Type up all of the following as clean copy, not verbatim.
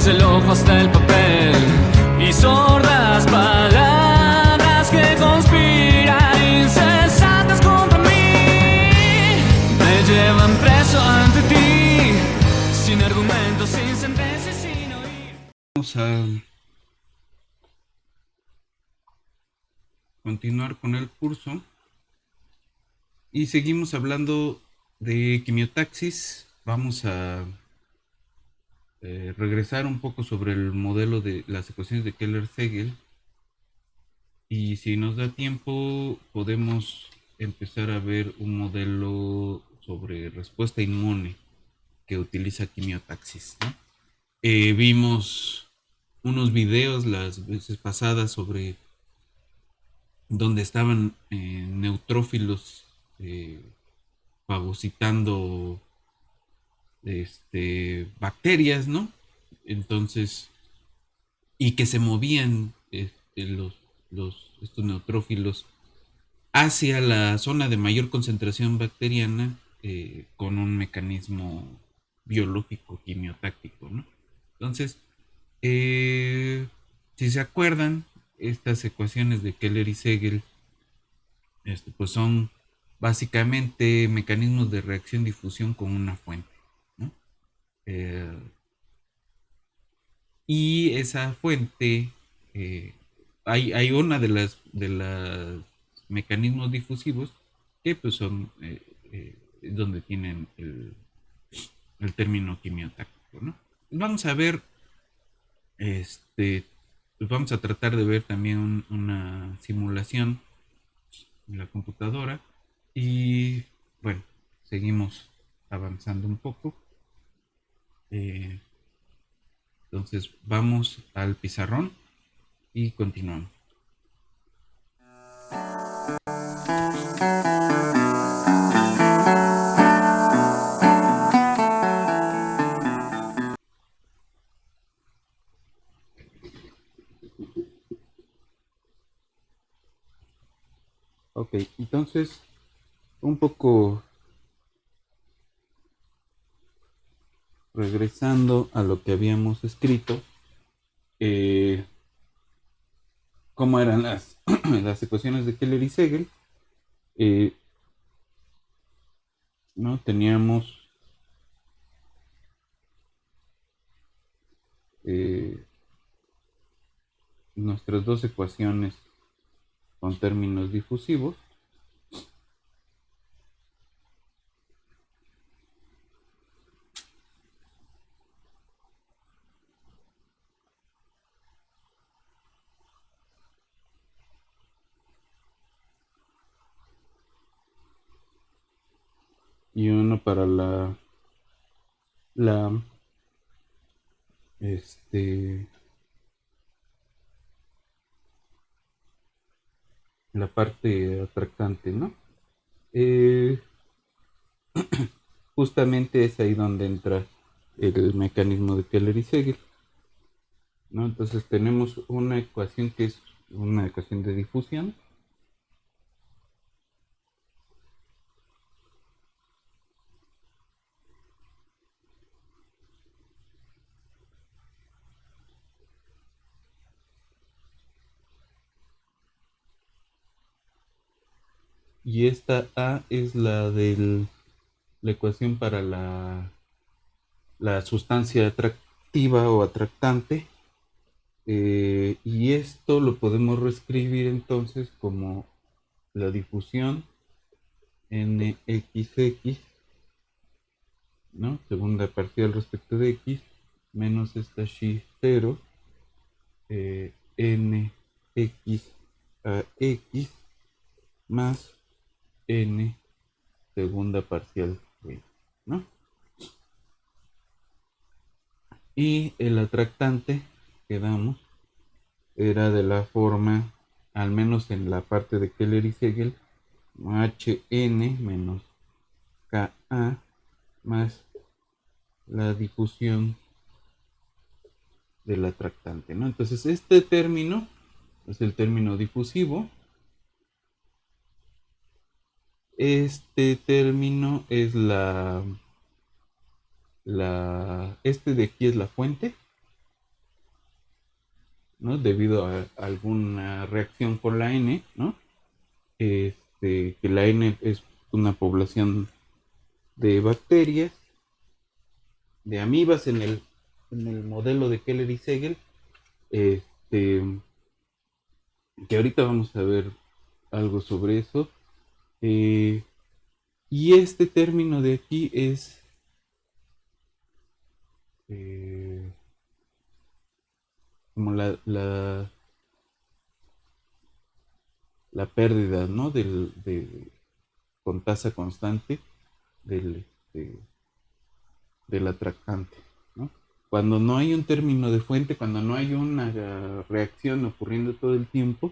desde el ojo hasta el papel, y sordas palabras que conspiran incesantes contra mí, me llevan preso ante ti, sin argumentos, sin sentencias, sin oír. Vamos a continuar con el curso y seguimos hablando de quimiotaxis. Vamos a regresar un poco sobre el modelo de las ecuaciones de Keller-Segel, y si nos da tiempo podemos empezar a ver un modelo sobre respuesta inmune que utiliza quimiotaxis, ¿no? Vimos unos videos las veces pasadas sobre donde estaban neutrófilos fagocitando bacterias, ¿no? Entonces, y que se movían estos neutrófilos hacia la zona de mayor concentración bacteriana con un mecanismo biológico quimiotáctico, ¿no? Entonces, si se acuerdan, estas ecuaciones de Keller y Segel pues son básicamente mecanismos de reacción-difusión con una fuente, ¿no? Y esa fuente, hay una de las mecanismos difusivos que pues son donde tienen el término quimiotáctico, ¿no? Vamos a ver, pues vamos a tratar de ver también una simulación en la computadora, y bueno, seguimos avanzando un poco. Entonces vamos al pizarrón y continuamos. Ok, entonces un poco regresando a lo que habíamos escrito, cómo eran las, las ecuaciones de Keller y Segel, ¿no? Teníamos nuestras dos ecuaciones con términos difusivos, y uno para la la parte atractante, ¿no? Eh, Justamente es ahí donde entra el mecanismo de Keller y Segel, ¿no? Entonces tenemos una ecuación que es una ecuación de difusión, y esta A es la ecuación para la sustancia atractiva o atractante, y esto lo podemos reescribir entonces como la difusión nxx, ¿no? Segunda parcial respecto de x, menos esta xi 0, nx a x más n segunda parcial de x, ¿no? Y el atractante que damos era de la forma, al menos en la parte de Keller y Segel, hn menos ka más la difusión del atractante, ¿no? Entonces este término es el término difusivo. Este término es este de aquí es la fuente, ¿no? Debido a alguna reacción con la N, ¿no? Que la N es una población de bacterias, de amibas en el modelo de Keller y Segel, este, que ahorita vamos a ver algo sobre eso. Eh, y este término de aquí es eh, como la pérdida, ¿no? Con tasa constante del, del atractante, ¿no? Cuando no hay un término de fuente, cuando no hay una reacción ocurriendo todo el tiempo,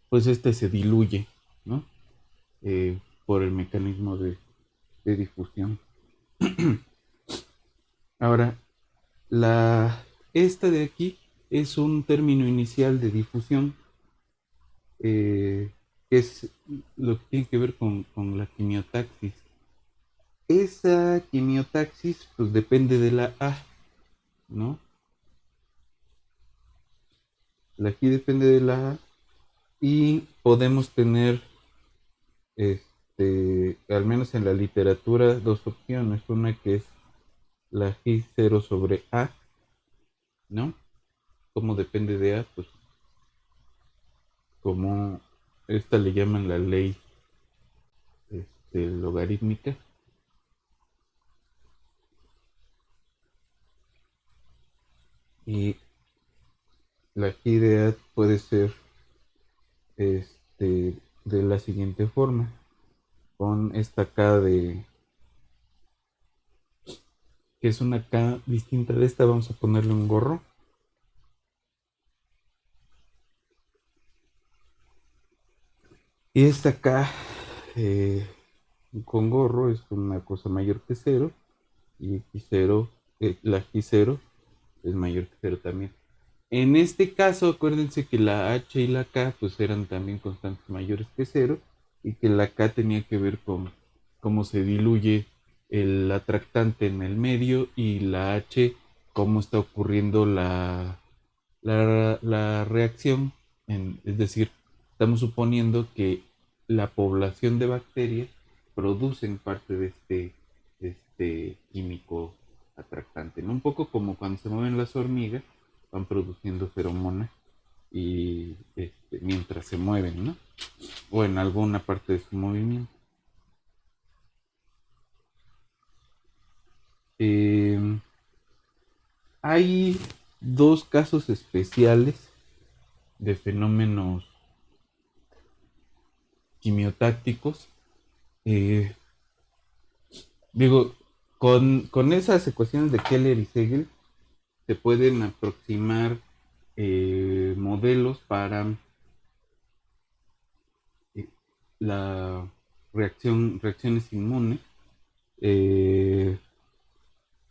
pues este se diluye, ¿no? Por el mecanismo de difusión. Ahora, esta de aquí es un término inicial de difusión, que es lo que tiene que ver con la quimiotaxis. Esa quimiotaxis pues depende de la A, ¿no? La aquí depende de la A y podemos tener, al menos en la literatura, dos opciones. Una que es la G0 sobre A, ¿no? Como depende de A, pues como esta le llaman la ley logarítmica. Y la G de A puede ser de la siguiente forma. Con esta K que es una K distinta de esta, vamos a ponerle un gorro. Y esta K eh, con gorro es una cosa mayor que cero. Y X0, la X0 es mayor que cero también. En este caso, acuérdense que la H y la K pues eran también constantes mayores que cero y que la K tenía que ver con cómo se diluye el atractante en el medio y la H cómo está ocurriendo la reacción. Es decir, estamos suponiendo que la población de bacterias producen parte de este químico atractante, ¿no? Un poco como cuando se mueven las hormigas, van produciendo feromonas y mientras se mueven, ¿no? O en alguna parte de su movimiento. Eh, Hay dos casos especiales de fenómenos quimiotácticos. Eh, Digo, con esas ecuaciones de Keller y Segel se pueden aproximar modelos para eh, la reacciones inmunes. eh,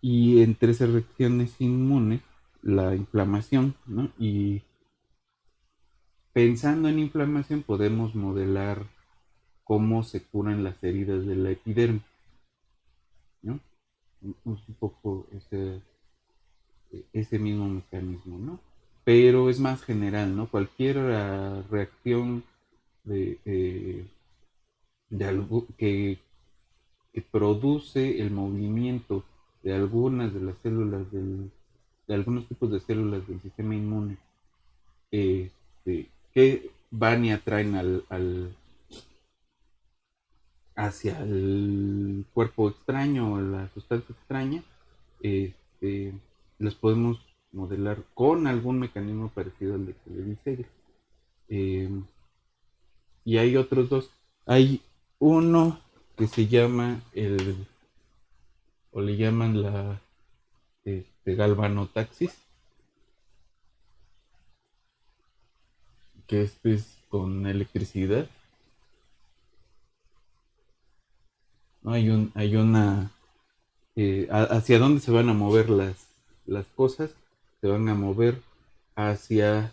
y entre esas reacciones inmunes, la inflamación, ¿no? Y pensando en inflamación podemos modelar cómo se curan las heridas de la epidermis, ¿no? Un poco ese mismo mecanismo, ¿no? Pero es más general, ¿no? Cualquier reacción de, eh, de algo que produce el movimiento de algunas de las células de algunos tipos de células del sistema inmune, que van y atraen hacia el cuerpo extraño o la sustancia extraña, este, las podemos modelar con algún mecanismo parecido al de que le dice. Eh, y hay otros dos. Hay uno que se llama o le llaman la galvanotaxis, que es con electricidad. ¿No? Hay una, hacia dónde se van a mover las cosas, se van a mover hacia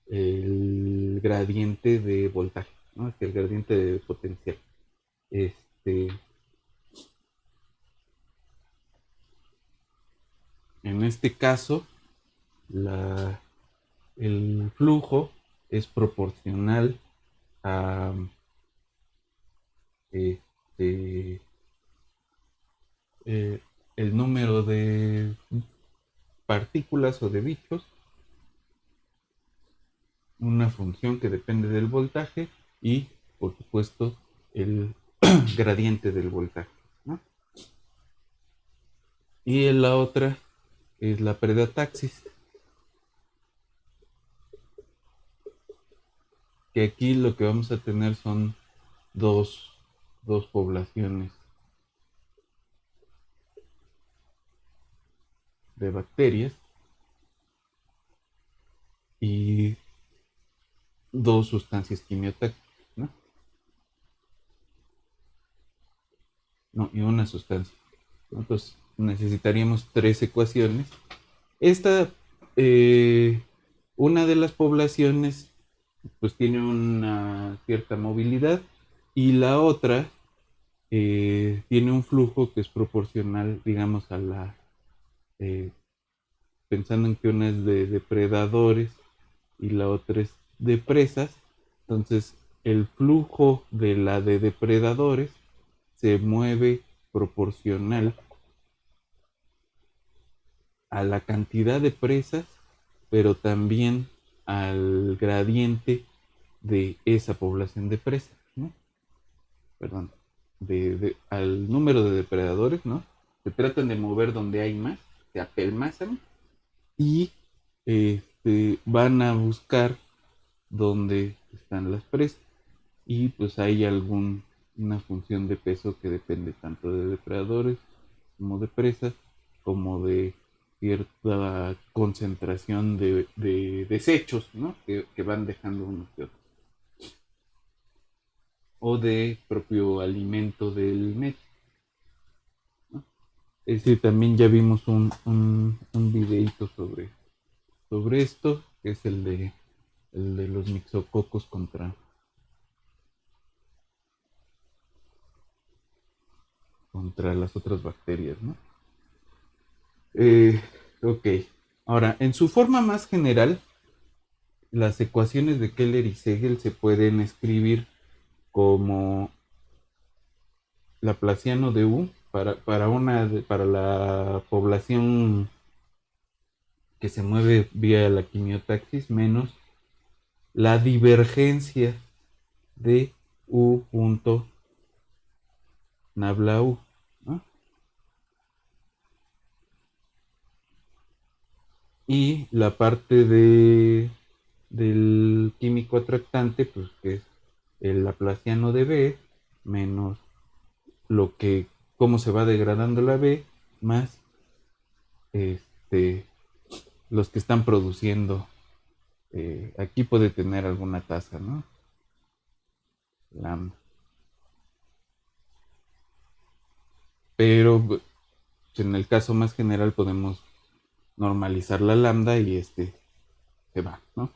el gradiente de voltaje, ¿no? Hacia el gradiente de potencial. Este, en este caso, el flujo es proporcional a este, el número de partículas o de bichos, una función que depende del voltaje y, por supuesto, el gradiente del voltaje, ¿no? Y la otra es la predataxis, que aquí lo que vamos a tener son dos, dos poblaciones de bacterias y dos sustancias quimiotácticas, ¿no? No, y una sustancia, ¿no? Entonces necesitaríamos tres ecuaciones. Esta, una de las poblaciones, pues tiene una cierta movilidad y la otra tiene un flujo que es proporcional, digamos, a la, eh, pensando en que una es de depredadores y la otra es de presas. Entonces, el flujo de la de depredadores se mueve proporcional a la cantidad de presas, pero también al gradiente de esa población de presas, ¿no? Perdón, al número de depredadores, ¿no? Se tratan de mover donde hay más, se apelmazan y van a buscar donde están las presas. Y pues hay una función de peso que depende tanto de depredadores como de presas, como de cierta concentración de desechos, ¿no? Que van dejando unos que otros. O de propio alimento del medio, ¿no? Es decir, también ya vimos un videito sobre esto, que es el de los mixococos contra las otras bacterias, ¿no? Eh, ok. Ahora, en su forma más general, las ecuaciones de Keller y Segel se pueden escribir como Laplaciano de U para la población que se mueve vía la quimiotaxis menos la divergencia de U punto nabla U, ¿no? Y la parte del químico atractante, pues que es el Laplaciano de B menos lo que, cómo se va degradando la B, más este, los que están produciendo. Aquí puede tener alguna tasa, ¿no? Lambda. Pero pues, en el caso más general podemos normalizar la lambda y se va, ¿no?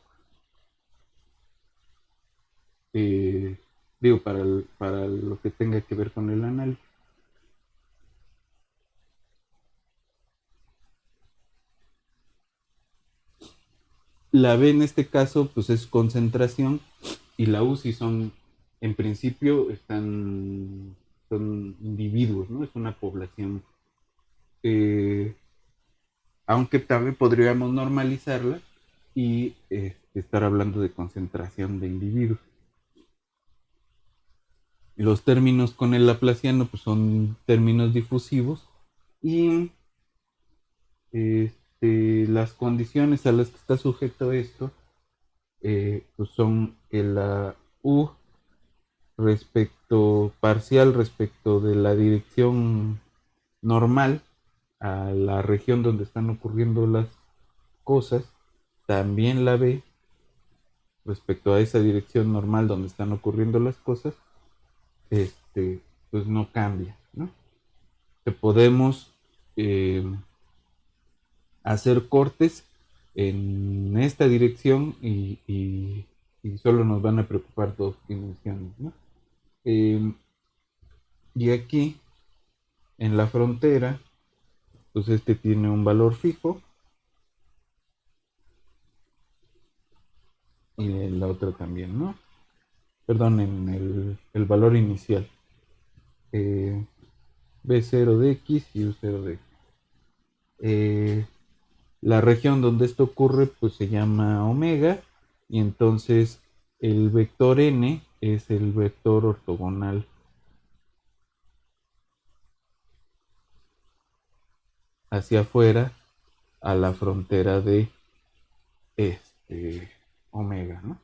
Eh, Digo, para lo que tenga que ver con el análisis. La B en este caso, pues es concentración y la U si son, en principio, son individuos, ¿no? Es una población. Eh, Aunque también podríamos normalizarla y estar hablando de concentración de individuos. Los términos con el laplaciano pues son términos difusivos y las condiciones a las que está sujeto esto pues son que la U parcial respecto de la dirección normal a la región donde están ocurriendo las cosas, también la B respecto a esa dirección normal donde están ocurriendo las cosas, pues no cambia, ¿no? Que podemos eh, hacer cortes en esta dirección y solo nos van a preocupar dos dimensiones, ¿no? Eh, y aquí, en la frontera, pues tiene un valor fijo y en la otra también, ¿no? Perdón, en el valor inicial. Eh, B0 de X y U0 de X. Eh, la región donde esto ocurre pues se llama omega y entonces el vector n es el vector ortogonal hacia afuera a la frontera de omega, ¿no?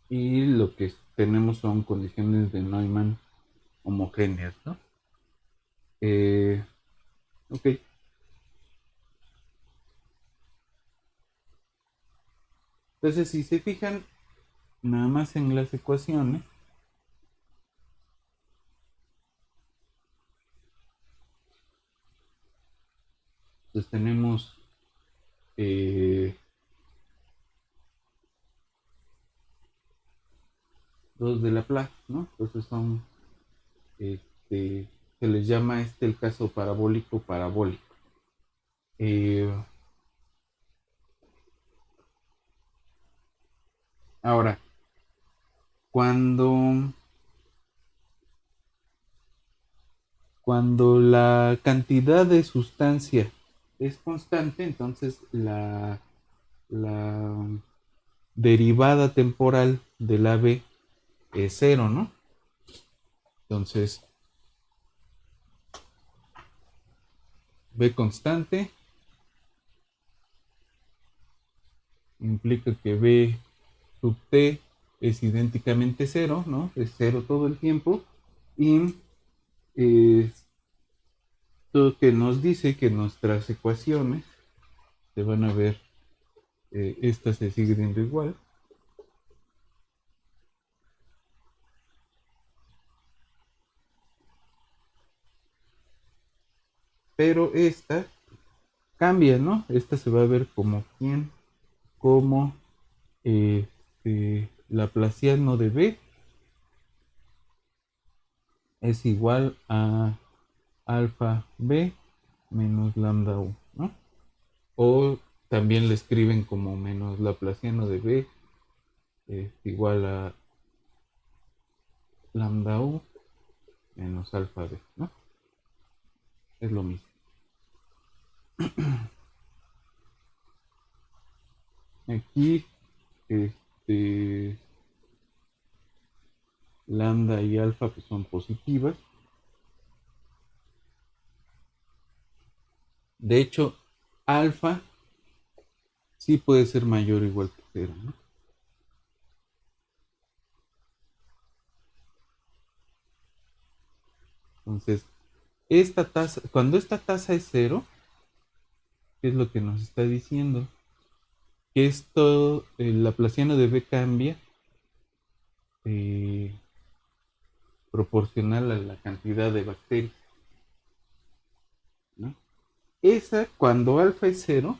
Y lo que tenemos son condiciones de Neumann homogéneas, ¿no? Eh, ok, entonces si se fijan nada más en las ecuaciones, pues tenemos eh, dos de Laplace, ¿no? Entonces son, se les llama el caso parabólico parabólico. Eh, ahora, cuando, cuando la cantidad de sustancia es constante, entonces la derivada temporal de la B es cero, ¿no? Entonces, B constante implica que B sub t es idénticamente cero, ¿no? Es cero todo el tiempo. Y esto que nos dice que nuestras ecuaciones se van a ver, esta se sigue viendo igual. Pero esta cambia, ¿no? Esta se va a ver como quién, como laplaciano de B es igual a alfa B menos lambda U, ¿no? O también le escriben como menos laplaciano de B es igual a lambda U menos alfa B, ¿no? Es lo mismo. Aquí, este, lambda y alfa pues son positivas. De hecho, alfa sí puede ser mayor o igual que cero, ¿no? Entonces, esta tasa, cuando esta tasa es cero, ¿qué es lo que nos está diciendo? Que esto, el laplaciano de B cambia eh, proporcional a la cantidad de bacterias, ¿no? Esa, cuando alfa es cero,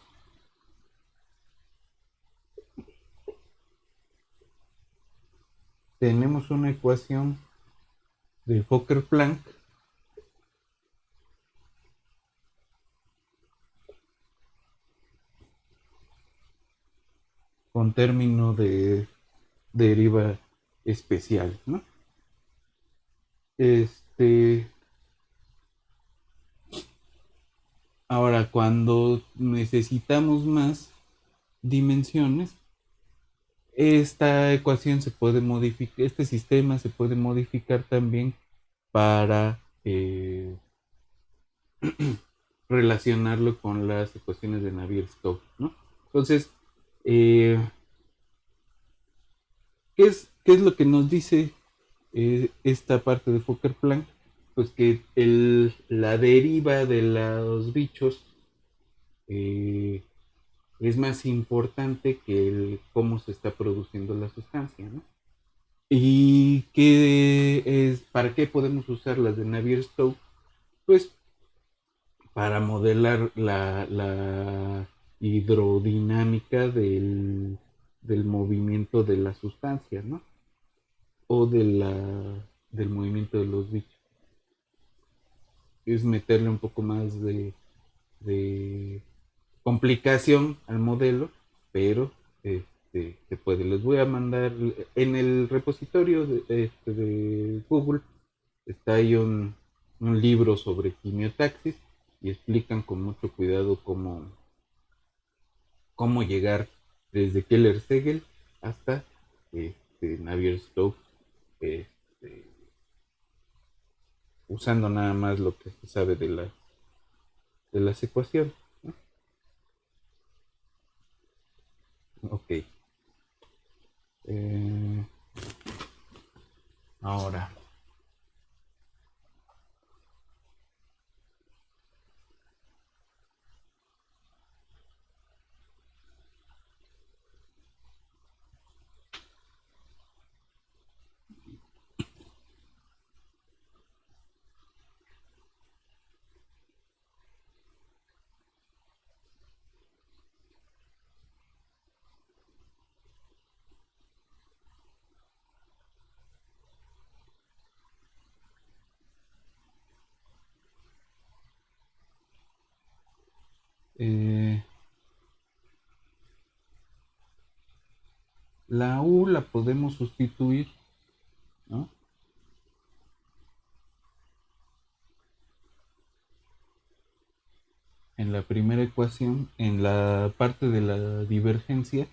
tenemos una ecuación de Fokker-Planck con término de deriva especial, ¿no? Este, ahora, cuando necesitamos más dimensiones, esta ecuación se puede modificar, este sistema se puede modificar también para relacionarlo con las ecuaciones de Navier-Stokes, ¿no? Entonces, eh, qué es lo que nos dice esta parte de Fokker-Planck? Pues que la deriva de los bichos eh, es más importante que cómo se está produciendo la sustancia, ¿no? ¿Y para qué podemos usar las de Navier-Stokes? Pues para modelar la hidrodinámica del movimiento de la sustancia, ¿no? O del movimiento de los bichos. Es meterle un poco más de complicación al modelo, pero se puede. Les voy a mandar en el repositorio de Google, está ahí un libro sobre quimiotaxis y explican con mucho cuidado cómo llegar desde Keller Segel hasta Navier-Stokes, este, usando nada más lo que se sabe de las ecuaciones, ¿no? Ok. Eh, ahora, eh, la U la podemos sustituir, ¿no? En la primera ecuación, en la parte de la divergencia,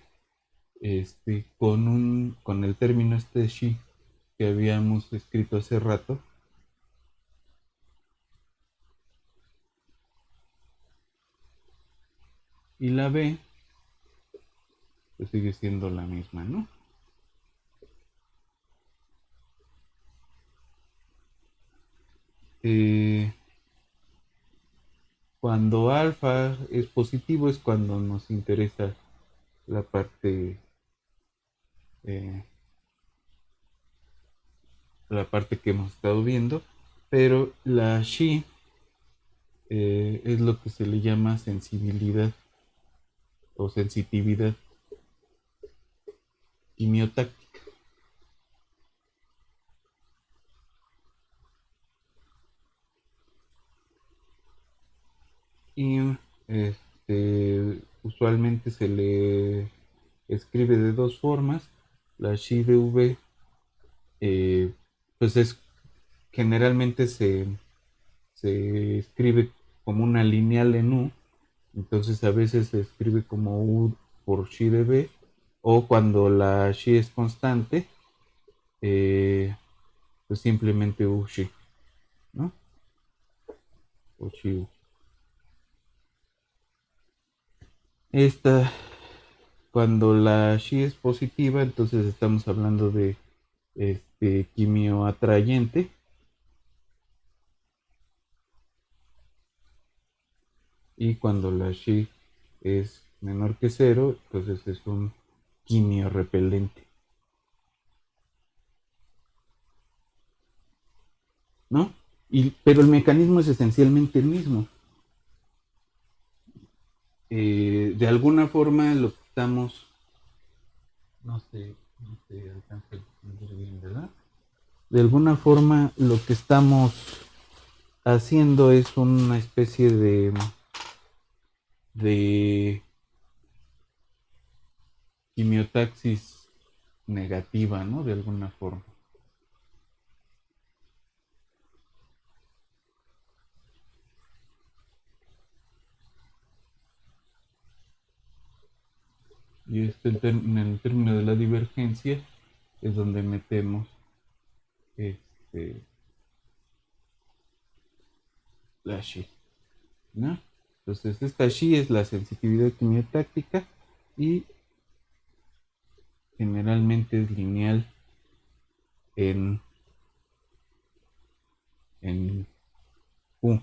con el término este Xi que habíamos escrito hace rato, y la B pues sigue siendo la misma, ¿no? Eh, Cuando alfa es positivo es cuando nos interesa la parte eh, la parte que hemos estado viendo, pero la Xi es lo que se le llama sensibilidad o sensitividad quimiotáctica. Y usualmente se le escribe de dos formas. La Xi de V, eh, pues es generalmente se escribe como una lineal en U, entonces a veces se escribe como U por Xi de B, o cuando la Xi es constante, eh, pues simplemente U Xi, ¿no? O Xi U. Esta, cuando la Xi es positiva, entonces estamos hablando de quimio atrayente. Y cuando la Xi es menor que cero, entonces es un quimio repelente, ¿no? Pero el mecanismo es esencialmente el mismo. De alguna forma lo que estamos, no se alcanza a entender bien, ¿verdad? De alguna forma lo que estamos haciendo es una especie de quimiotaxis negativa, ¿no? De alguna forma. Y en el término de la divergencia es donde metemos este, la Xi, ¿no? Entonces esta Xi es la sensitividad quimiotáctica y generalmente es lineal en, en U.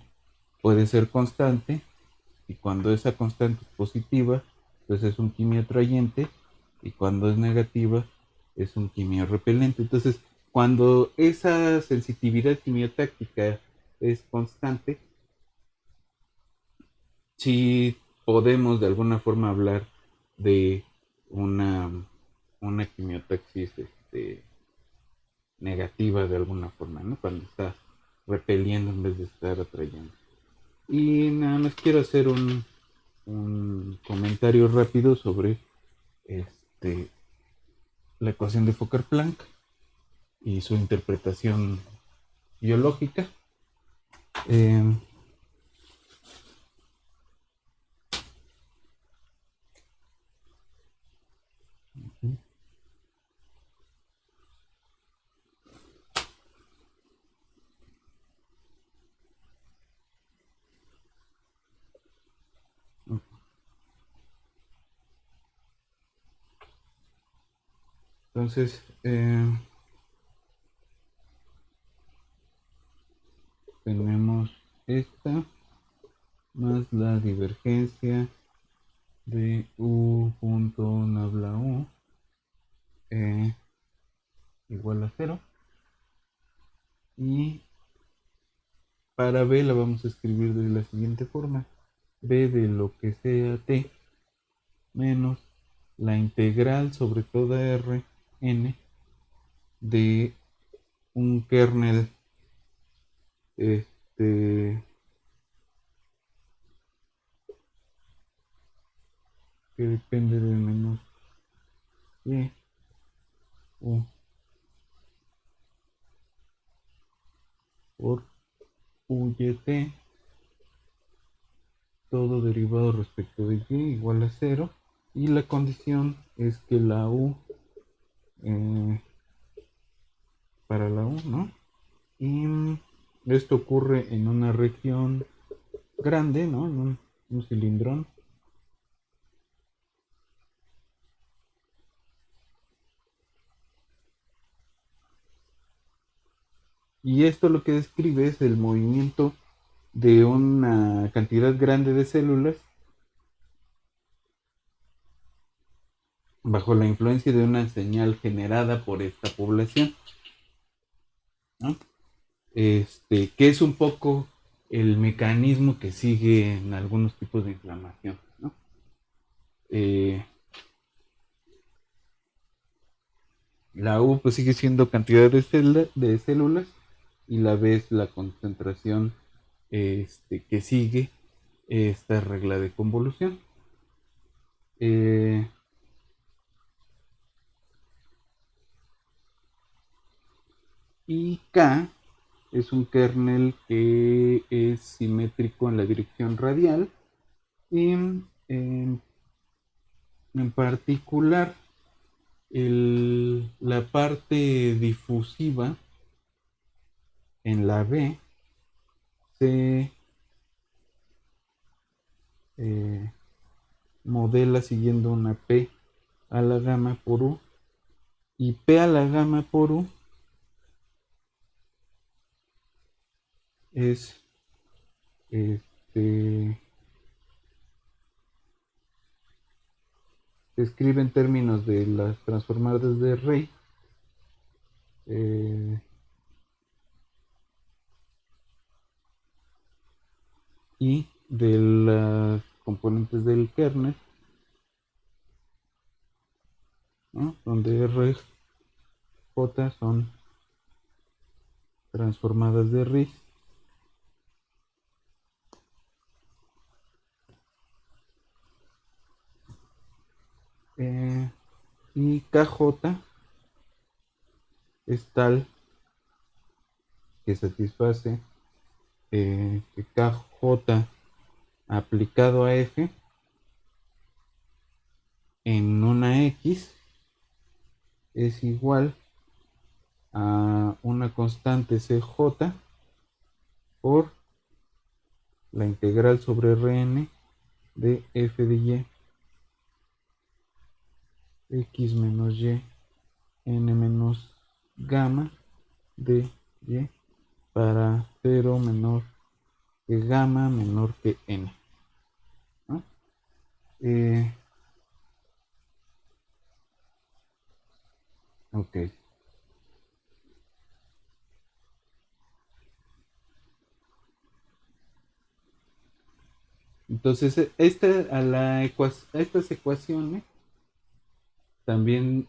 Puede ser constante y cuando esa constante es positiva, pues es un quimio atrayente y cuando es negativa es un quimio repelente. Entonces, cuando esa sensitividad quimiotáctica es constante, sí podemos de alguna forma hablar de una, una quimiotaxis negativa de alguna forma, ¿no? Cuando está repeliendo en vez de estar atrayendo. Y nada más quiero hacer un comentario rápido sobre este, la ecuación de Fokker-Planck y su interpretación biológica. Eh, entonces, tenemos esta más la divergencia de u punto nabla u igual a 0. Y para b la vamos a escribir de la siguiente forma: b de lo que sea t menos la integral sobre toda r n de un kernel que depende de menos y u por u y t, todo derivado respecto de y igual a 0, y la condición es que la u para la u, ¿no? Y esto ocurre en una región grande, ¿no? En un cilindrón. Y esto lo que describe es el movimiento de una cantidad grande de células bajo la influencia de una señal generada por esta población, ¿no? Que es un poco el mecanismo que sigue en algunos tipos de inflamación, ¿no? La U pues sigue siendo cantidad de células, y la B es la concentración que sigue esta regla de convolución. Y K es un kernel que es simétrico en la dirección radial, y en particular la parte difusiva en la B se modela siguiendo una P a la gamma por U, y P a la gamma por U es se escribe en términos de las transformadas de Rey, y de las componentes del kernel, ¿no? Donde R, J son transformadas de Rice. Y KJ es tal que satisface que KJ aplicado a F en una X es igual a una constante CJ por la integral sobre Rn de f de y, x menos y, n menos gamma de y para 0 menor que gamma menor que n, ¿no? Ok. Entonces, a estas ecuaciones, también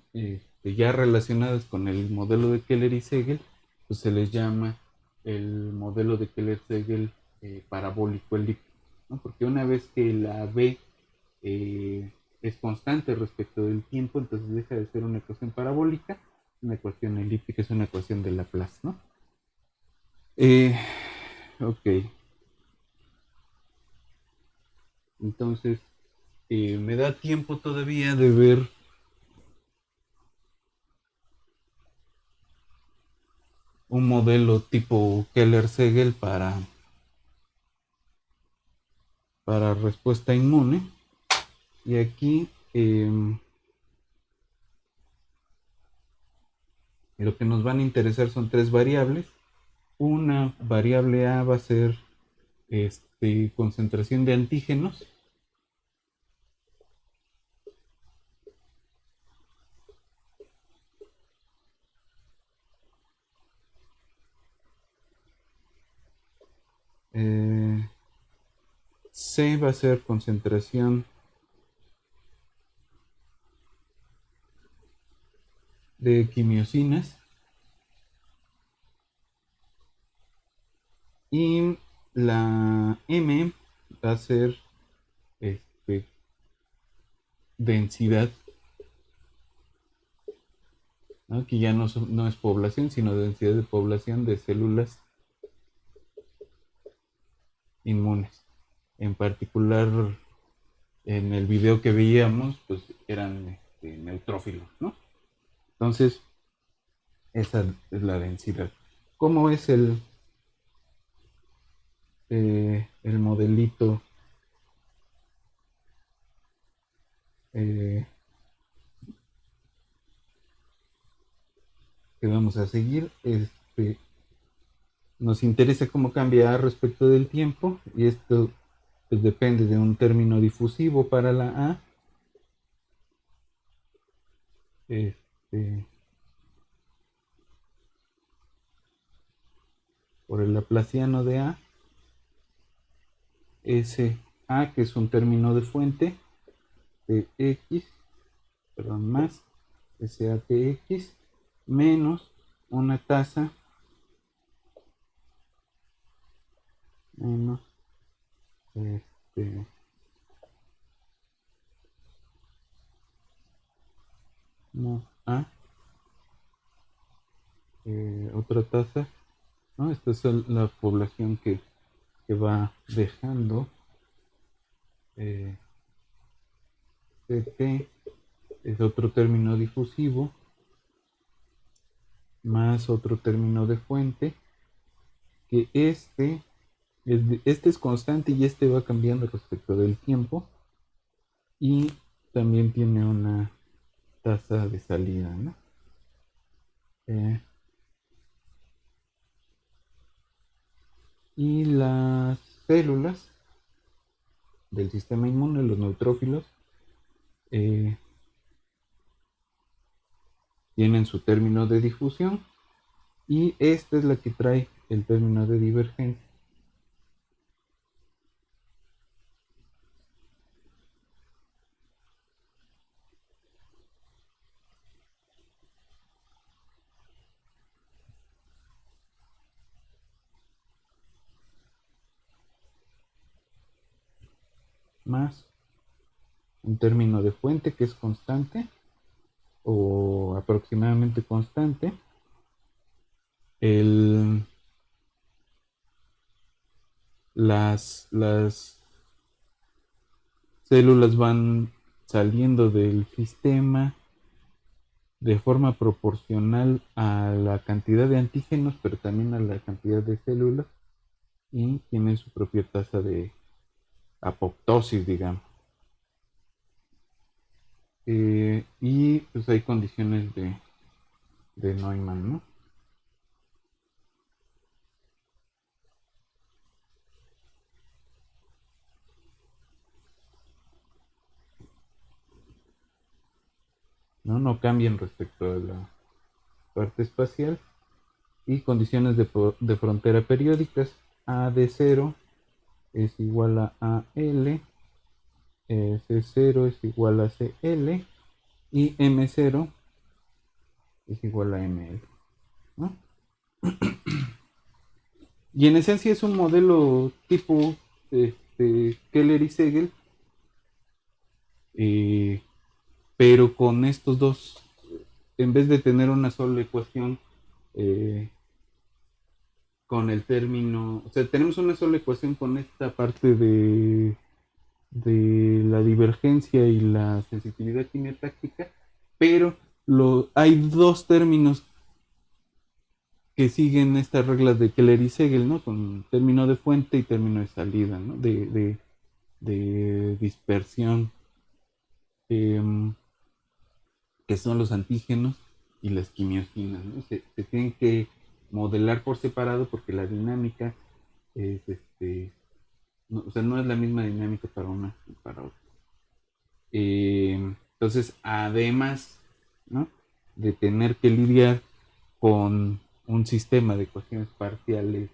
ya relacionadas con el modelo de Keller y Segel, pues se les llama el modelo de Keller-Segel parabólico elíptico, ¿no? Porque una vez que la B es constante respecto del tiempo, entonces deja de ser una ecuación parabólica, una ecuación elíptica, es una ecuación de Laplace, ¿no? Eh, ok, entonces me da tiempo todavía de ver un modelo tipo Keller-Segel para respuesta inmune. Y aquí lo que nos van a interesar son tres variables. Una variable A va a ser concentración de antígenos. C va a ser concentración de quimiosinas. Y la M va a ser densidad, ¿no? Que ya no es población, sino densidad de población de células inmunes. En particular, en el video que veíamos, pues eran neutrófilos, ¿no? Entonces, esa es la densidad. ¿Cómo es el modelito que vamos a seguir? Nos interesa cómo cambia respecto del tiempo, y esto pues depende de un término difusivo para la A. Por el laplaciano de A, S A, que es un término de fuente, de X, perdón, más SATX, menos una tasa, menos no, A, otra tasa, ¿no? Esta es la población que va dejando. CT es otro término difusivo, más otro término de fuente, que este es constante y este va cambiando respecto del tiempo, y también tiene una tasa de salida, ¿no? Y las células del sistema inmune, los neutrófilos, tienen su término de difusión, y esta es la que trae el término de divergencia. Más un término de fuente que es constante o aproximadamente constante. Las células van saliendo del sistema de forma proporcional a la cantidad de antígenos, pero también a la cantidad de células, y tienen su propia tasa de apoptosis, digamos. Y pues hay condiciones de Neumann, ¿no? No cambian respecto a la parte espacial, y condiciones de frontera periódicas. A de 0 es igual a AL, C0 es igual a CL, y M0 es igual a ML, ¿no? Y en esencia es un modelo tipo Keller y Segel, Eh, pero con estos dos, en vez de tener una sola ecuación, eh, con el término, o sea, tenemos una sola ecuación con esta parte de la divergencia y la sensitividad quimiotáctica, pero hay dos términos que siguen estas reglas de Keller y Segel, ¿no? Con término de fuente y término de salida, ¿no? De dispersión, eh, que son los antígenos y las quimiosinas, ¿no? Se tienen que modelar por separado porque la dinámica es, no, o sea, no es la misma dinámica para una y para otra. Entonces, además, ¿no? De tener que lidiar con un sistema de ecuaciones parciales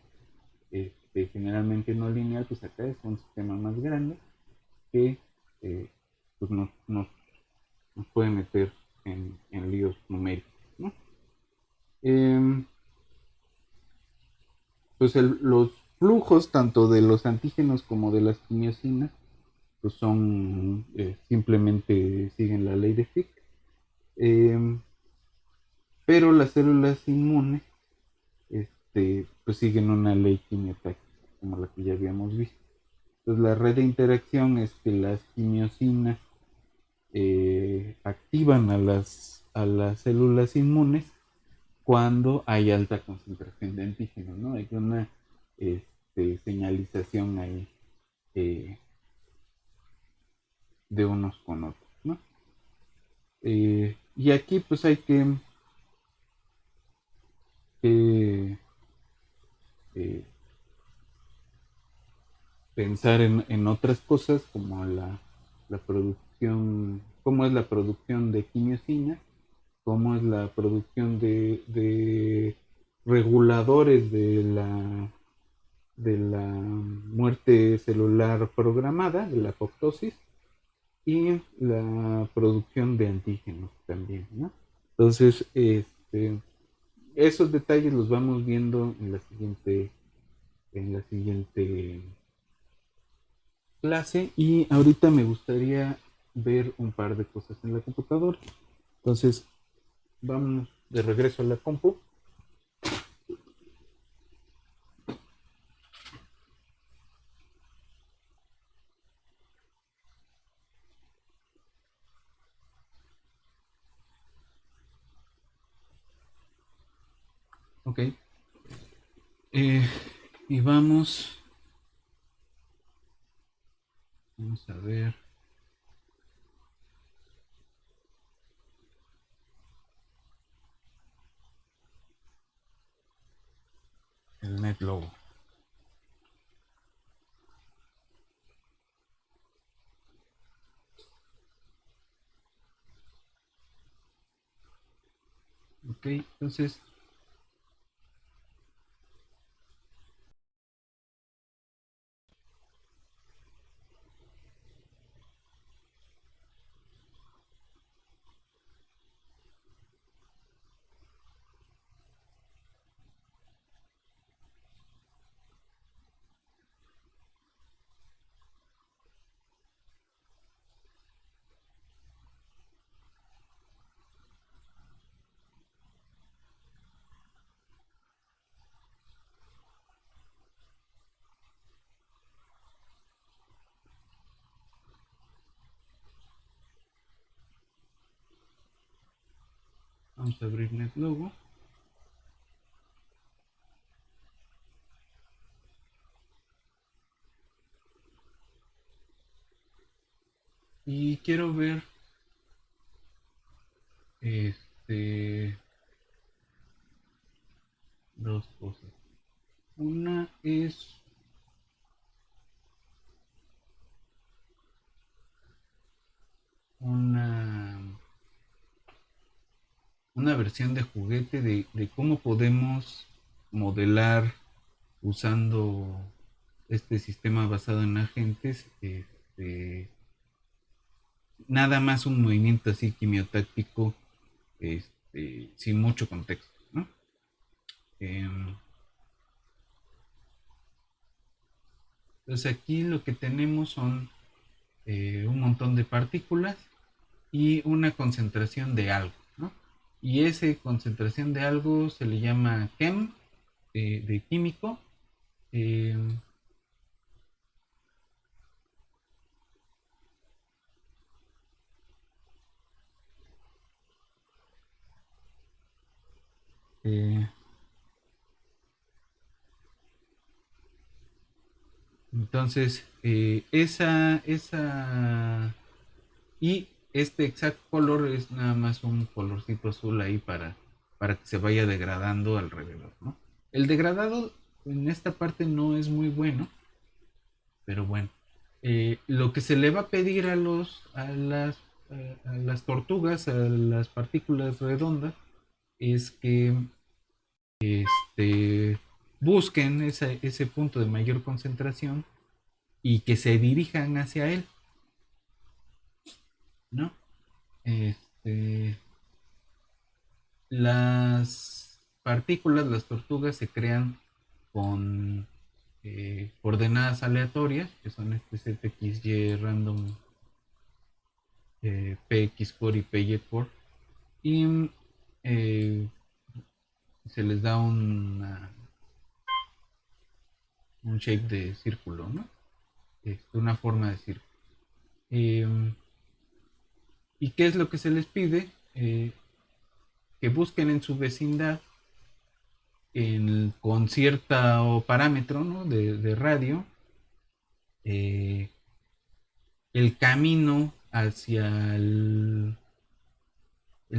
generalmente no lineal, pues acá es un sistema más grande que eh, pues nos puede meter en líos numéricos, ¿no? Eh, pues los flujos tanto de los antígenos como de las quimiosinas pues son simplemente siguen la ley de Fick. Eh, pero las células inmunes pues siguen una ley quimiotáctica, como la que ya habíamos visto. Entonces la red de interacción es que las quimiosinas activan a las células inmunes cuando hay alta concentración de antígenos, ¿no? Hay una señalización ahí eh, de unos con otros, ¿no? Y aquí pues hay que eh, pensar en otras cosas como la producción, cómo es la producción de quimiosina, cómo es la producción de reguladores de la muerte celular programada, de la apoptosis, y la producción de antígenos también, ¿no? Entonces, esos detalles los vamos viendo en la siguiente clase y ahorita me gustaría ver un par de cosas en la computadora. Entonces, vamos de regreso a la compu. Ok. Eh, y vamos a ver el NetLogo. Ok, entonces vamos a abrir NetLogo. Y quiero ver este, dos cosas. Una es una, una versión de juguete de cómo podemos modelar usando este sistema basado en agentes, nada más un movimiento así quimiotáctico, sin mucho contexto, ¿no? Em, entonces aquí lo que tenemos son un montón de partículas y una concentración de algo, ¿no? Y esa concentración de algo se le llama chem, de químico. eh, eh, entonces, y este exact color es nada más un colorcito azul ahí para que se vaya degradando alrededor, ¿no? El degradado en esta parte no es muy bueno, pero bueno. Lo que se le va a pedir a las tortugas, a las partículas redondas, es que este, busquen ese punto de mayor concentración y que se dirijan hacia él, ¿no? Este, las partículas, las tortugas se crean con coordenadas aleatorias, que son este ZXY random, PX core y PY core, y eh, se les da un shape de círculo, ¿no? Una forma de círculo. Eh, ¿Y qué es lo que se les pide? Que busquen en su vecindad con cierto parámetro, ¿no? de radio, eh, el camino hacia el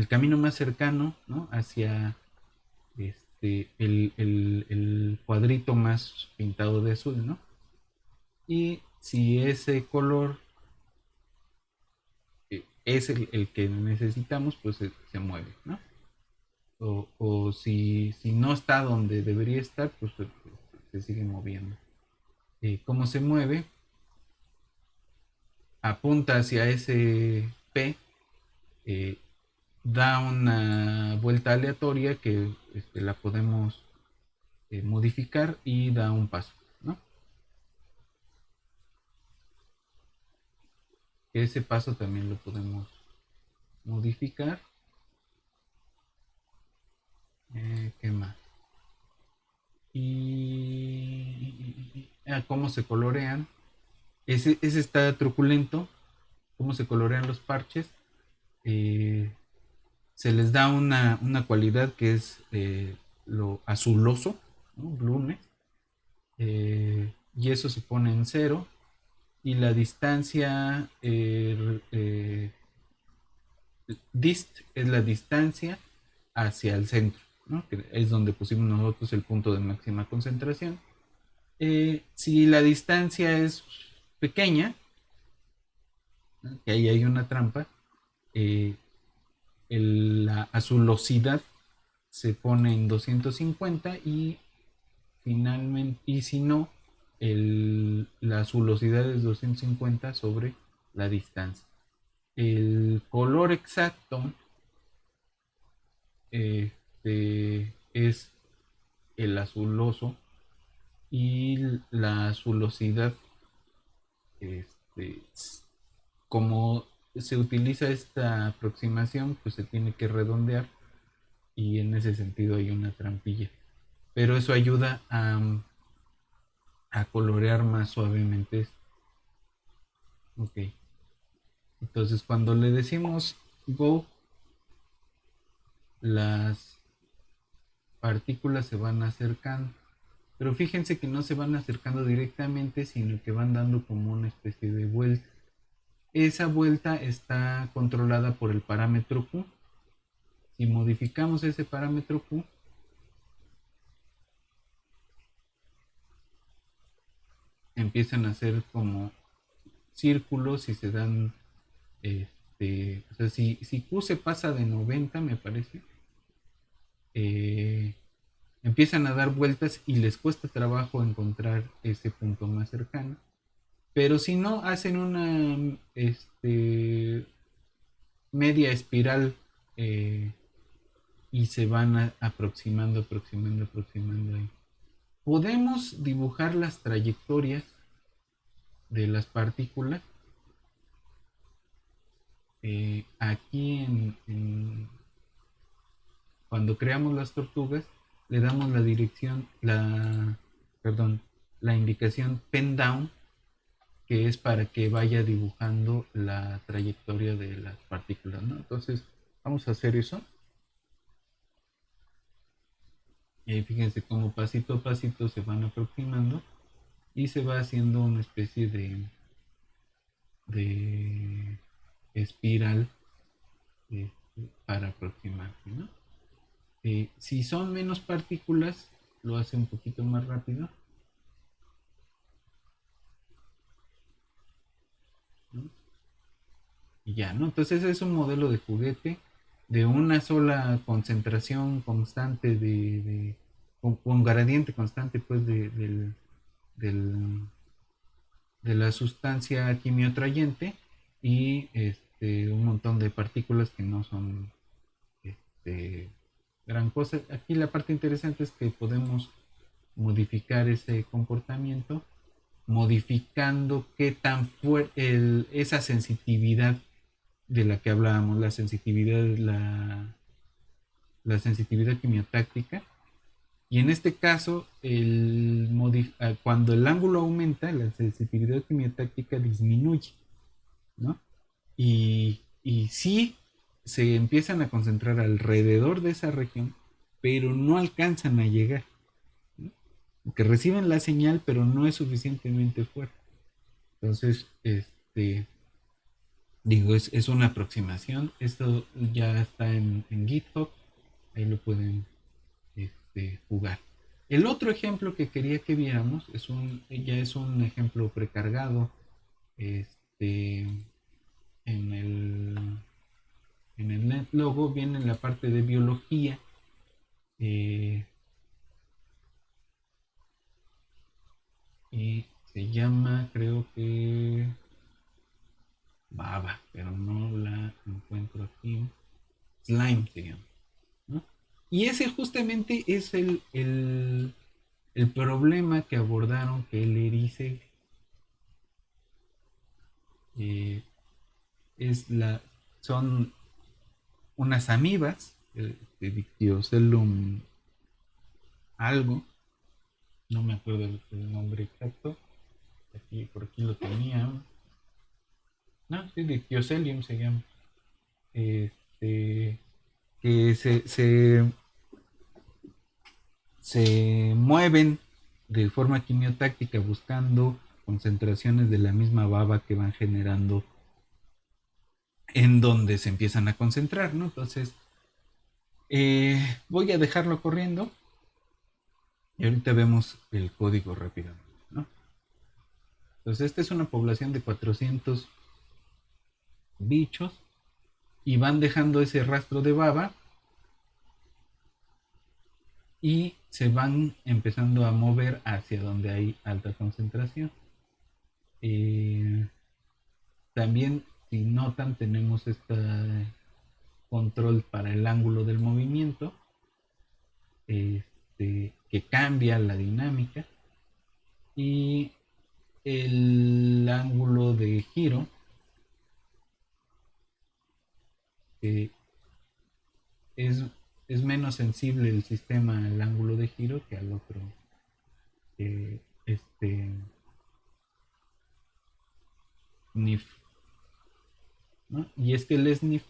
camino más cercano, ¿no? Hacia el cuadrito más pintado de azul, ¿no? Y si ese color es el que necesitamos, pues se mueve, ¿no? O si no está donde debería estar, pues se sigue moviendo. ¿Cómo se mueve? Apunta hacia ese P, eh, da una vuelta aleatoria que la podemos modificar y da un paso, ¿no? Ese paso también lo podemos modificar. ¿Qué más? Y cómo se colorean. Ese está truculento. Cómo se colorean los parches. Eh, Se les da una cualidad que es lo azuloso, ¿no? Blueness. Y eso se pone en cero. Y la distancia dist es la distancia hacia el centro, ¿no? Que es donde pusimos nosotros el punto de máxima concentración. Si la distancia es pequeña, ¿no? Que ahí hay una trampa, eh, la azulosidad se pone en 250 y finalmente, y si no, la azulosidad es 250 sobre la distancia. El color exacto es el azuloso y la azulosidad, este, como se utiliza esta aproximación, pues se tiene que redondear y en ese sentido hay una trampilla. Pero eso ayuda a colorear más suavemente. Ok. Entonces cuando le decimos go, las partículas se van acercando. Pero fíjense que no se van acercando directamente, sino que van dando como una especie de vuelta. Esa vuelta está controlada por el parámetro Q. Si modificamos ese parámetro Q, empiezan a ser como círculos y se dan, o sea, si Q se pasa de 90, me parece, eh, empiezan a dar vueltas y les cuesta trabajo encontrar ese punto más cercano. Pero si no, hacen una media espiral, y se van aproximando, aproximando, aproximando ahí. Podemos dibujar las trayectorias de las partículas Aquí cuando creamos las tortugas, le damos la dirección, perdón, la indicación pen down, que es para que vaya dibujando la trayectoria de las partículas, ¿no? Entonces, vamos a hacer eso. Fíjense cómo pasito a pasito se van aproximando y se va haciendo una especie de espiral, para aproximarse, ¿no? Si son menos partículas, lo hace un poquito más rápido, ¿no? Y ya, ¿no? Entonces es un modelo de juguete de una sola concentración constante con gradiente constante, pues, del, de la sustancia quimiotrayente, y un montón de partículas que no son, este, gran cosa. Aquí la parte interesante es que podemos modificar ese comportamiento, modificando qué tan fuerte esa sensitividad de la que hablábamos, la sensitividad quimiotáctica. Y en este caso, cuando el ángulo aumenta, la sensitividad quimiotáctica disminuye, ¿no? Y sí se empiezan a concentrar alrededor de esa región, pero no alcanzan a llegar, ¿no? Que reciben la señal, pero no es suficientemente fuerte. Entonces, digo, es una aproximación. Esto ya está en GitHub, ahí lo pueden, jugar. El otro ejemplo que quería que viéramos ya es un ejemplo precargado, este, en el NetLogo. Viene en la parte de biología, eh, y se llama, creo que, Baba, pero no la encuentro aquí. Slime se llama, ¿no? Y ese justamente es el problema que abordaron, que el erice, eh, es son unas amibas, de Dictyostelium algo, no me acuerdo el nombre exacto, por aquí lo tenía, no, sí, Dictyostelium se llama, que se mueven de forma quimiotáctica buscando concentraciones de la misma baba que van generando en donde se empiezan a concentrar, ¿no? Entonces, voy a dejarlo corriendo y ahorita vemos el código rápidamente, ¿no? Entonces, esta es una población de 400 bichos y van dejando ese rastro de baba y se van empezando a mover hacia donde hay alta concentración. También, si notan, tenemos este control para el ángulo del movimiento, que cambia la dinámica, y el ángulo de giro, que es, es menos sensible el sistema al ángulo de giro que al otro, eh, este NIF, ¿no? Y es que el SNIF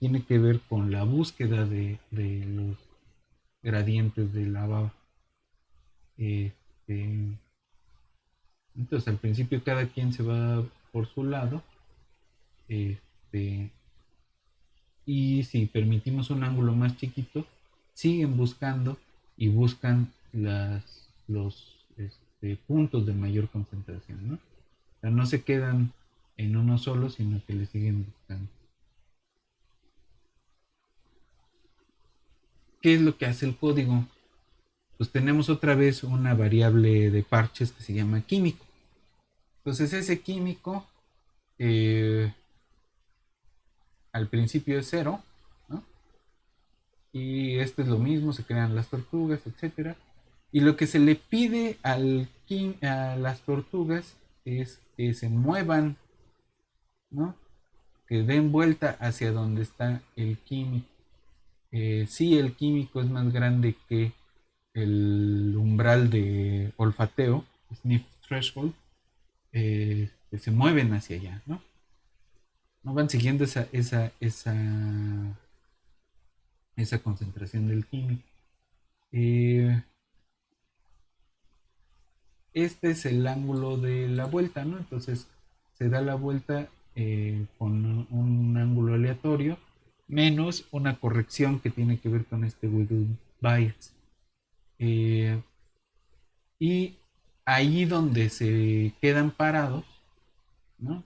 tiene que ver con la búsqueda de los gradientes de la baba. Este, entonces, al principio cada quien se va por su lado, este, y si permitimos un ángulo más chiquito, siguen buscando y buscan los, puntos de mayor concentración, ¿no? O sea, no se quedan en uno solo, sino que le siguen buscando. ¿Qué es lo que hace el código? Pues tenemos otra vez una variable de parches que se llama químico. Entonces ese químico, al principio es 0, ¿no? Y esto es lo mismo, se crean las tortugas, etcétera. Y lo que se le pide a las tortugas es que se muevan, ¿no? que den vuelta hacia donde está el químico. Si el químico es más grande que el umbral de olfateo, sniff threshold, se mueven hacia allá, ¿no? No van siguiendo esa concentración del químico. Este es el ángulo de la vuelta, ¿no? Entonces se da la vuelta con un ángulo aleatorio menos una corrección que tiene que ver con este wiggle bias. Y ahí donde se quedan parados, ¿no?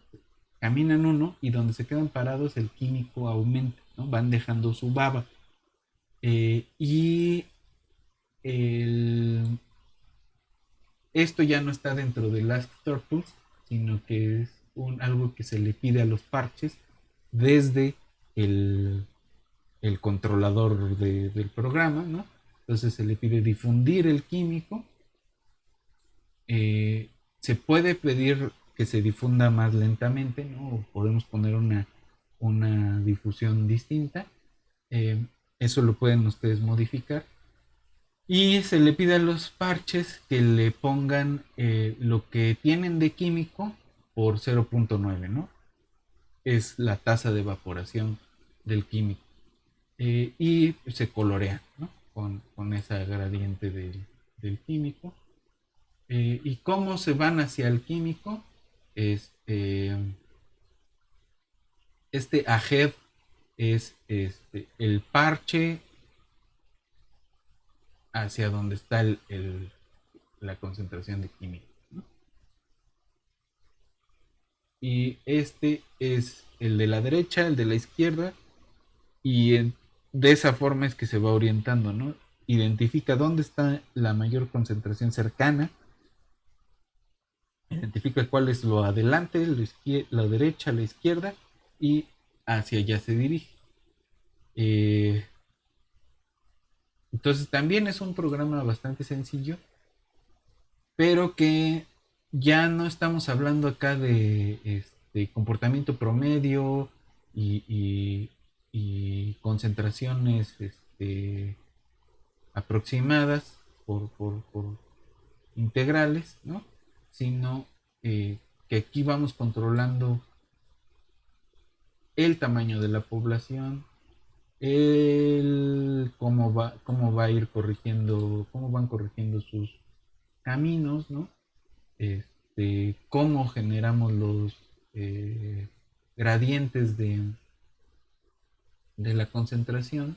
Caminan uno y donde se quedan parados el químico aumenta, ¿no? Van dejando su baba. Y el, esto ya no está dentro de Ask Turtles, sino que es algo que se le pide a los parches desde el controlador del programa, ¿no? Entonces se le pide difundir el químico. Se puede pedir que se difunda más lentamente, ¿no? O podemos poner una difusión distinta. Eso lo pueden ustedes modificar. Y se le pide a los parches que le pongan lo que tienen de químico por 0.9, ¿no? Es la tasa de evaporación del químico. Y se colorea, ¿no? Con esa gradiente del químico. ¿Y cómo se van hacia el químico? Este ahead es el parche hacia donde está la concentración de químico, ¿no? Y este es el de la derecha, el de la izquierda, y de esa forma es que se va orientando, ¿no? Identifica dónde está la mayor concentración cercana, identifica cuál es lo adelante, la derecha, la izquierda, y hacia allá se dirige. Entonces también es un programa bastante sencillo, pero que ya no estamos hablando acá de comportamiento promedio y concentraciones aproximadas por integrales, ¿no? Sino que aquí vamos controlando el tamaño de la población, cómo va a ir corrigiendo, cómo van corrigiendo sus caminos, ¿no? Cómo generamos los gradientes de la concentración,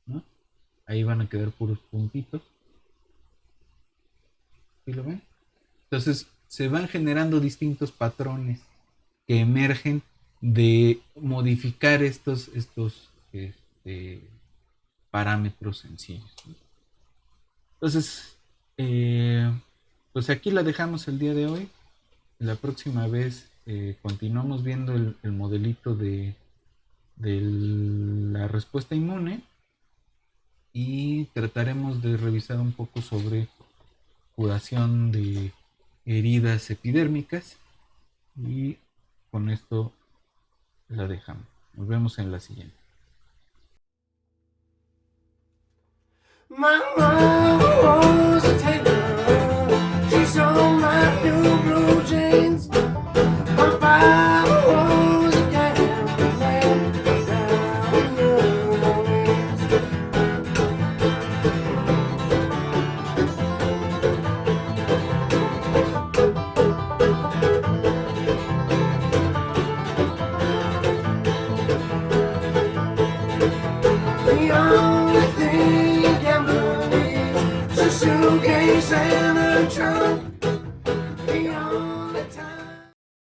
¿no? Ahí van a quedar puros puntitos. ¿Sí lo ven? Entonces se van generando distintos patrones que emergen de modificar estos parámetros sencillos, ¿no? Entonces, pues aquí la dejamos el día de hoy. La próxima vez continuamos viendo el modelito de la respuesta inmune y trataremos de revisar un poco sobre curación de heridas epidérmicas y con esto la dejamos. Nos vemos en la siguiente. Mamá.